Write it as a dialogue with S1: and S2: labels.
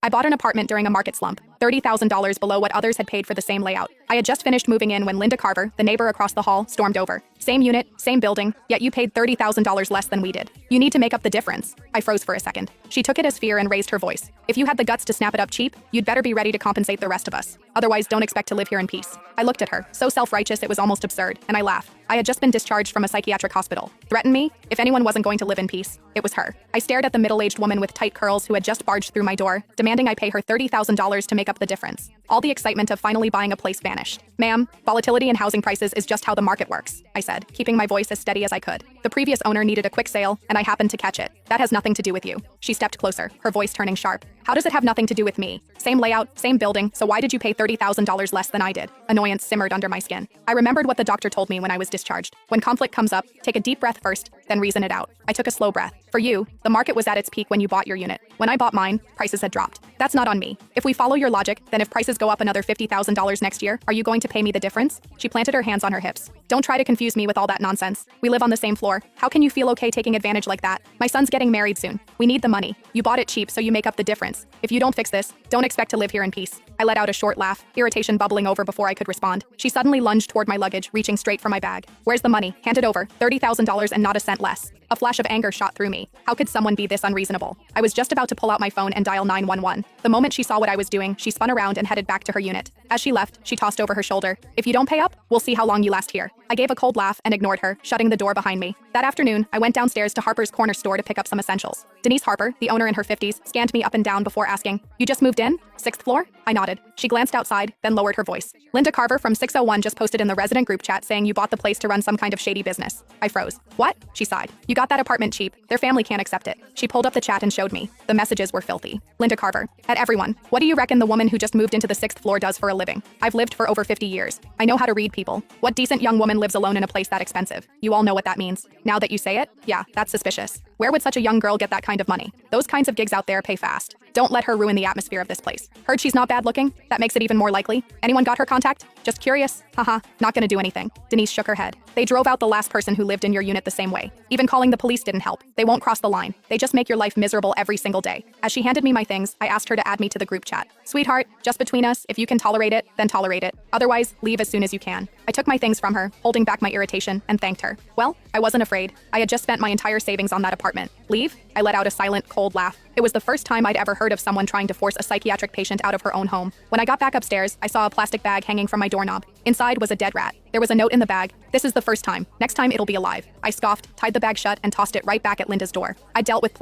S1: I bought an apartment during a market slump, $30,000 below what others had paid for the same layout. I had just finished moving in when Linda Carver, the neighbor across the hall, stormed over. Same unit, same building, yet you paid $30,000 less than we did. You need to make up the difference. I froze for a second. She took it as fear and raised her voice. If you had the guts to snap it up cheap, you'd better be ready to compensate the rest of us. Otherwise, don't expect to live here in peace. I looked at her, so self-righteous it was almost absurd, and I laughed. I had just been discharged from a psychiatric hospital. Threaten me? If anyone wasn't going to live in peace, it was her. I stared at the middle-aged woman with tight curls who had just barged through my door, demanding I pay her $30,000 to make up the difference. All the excitement of finally buying a place vanished. Ma'am, volatility in housing prices is just how the market works, I said, keeping my voice as steady as I could. The previous owner needed a quick sale, and I happened to catch it. That has nothing to do with you. She stepped closer, her voice turning sharp. How does it have nothing to do with me? Same layout, same building, so why did you pay $30,000 less than I did? Annoyance simmered under my skin. I remembered what the doctor told me when I was discharged. When conflict comes up, take a deep breath first, then reason it out. I took a slow breath. For you, the market was at its peak when you bought your unit. When I bought mine, prices had dropped. That's not on me. If we follow your logic, then if prices go up another $50,000 next year, are you going to pay me the difference? She planted her hands on her hips. Don't try to confuse me with all that nonsense. We live on the same floor. How can you feel okay taking advantage like that? My son's getting married soon. We need the money. You bought it cheap, so you make up the difference. If you don't fix this, don't expect to live here in peace. I let out a short laugh, irritation bubbling over before I could respond. She suddenly lunged toward my luggage, reaching straight for my bag. Where's the money? Hand it over. $30,000 and not a cent less. A flash of anger shot through me. How could someone be this unreasonable? I was just about to pull out my phone and dial 911. The moment she saw what I was doing, she spun around and headed back to her unit. As she left, she tossed over her shoulder. If you don't pay up, we'll see how long you last here. I gave a cold laugh and ignored her, shutting the door behind me. That afternoon, I went downstairs to Harper's Corner store to pick up some essentials. Denise Harper, the owner in her 50s, scanned me up and down before asking, "You just moved in? 6th floor?" I nodded. She glanced outside, then lowered her voice. "Linda Carver from 601 just posted in the resident group chat saying you bought the place to run some kind of shady business." I froze. "What?" She sighed. "You got that apartment cheap. Their family can't accept it." She pulled up the chat and showed me. The messages were filthy. Linda Carver. At everyone. What do you reckon the woman who just moved into the 6th floor does for a living? I've lived for over 50 years. I know how to read people. What decent young woman lives alone in a place that expensive? You all know what that means. Now that you say it, yeah, that's suspicious. Where would such a young girl get that kind of money? Those kinds of gigs out there pay fast. Don't let her ruin the atmosphere of this place. Heard she's not bad looking? That makes it even more likely. Anyone got her contact? Just curious? Haha, not gonna do anything. Denise shook her head. They drove out the last person who lived in your unit the same way. Even calling the police didn't help. They won't cross the line. They just make your life miserable every single day. As she handed me my things, I asked her to add me to the group chat. Sweetheart, just between us, if you can tolerate it, then tolerate it. Otherwise, leave as soon as you can. I took my things from her, holding back my irritation, and thanked her. Well, I wasn't afraid. I had just spent my entire savings on that apartment. Leave? I let out a silent, cold laugh. It was the first time I'd ever heard of someone trying to force a psychiatric patient out of her own home. When I got back upstairs, I saw a plastic bag hanging from my doorknob. Inside was a dead rat. There was a note in the bag. "This is the first time. Next time it'll be alive." I scoffed, tied the bag shut, and tossed it right back at Linda's door. I dealt with plenty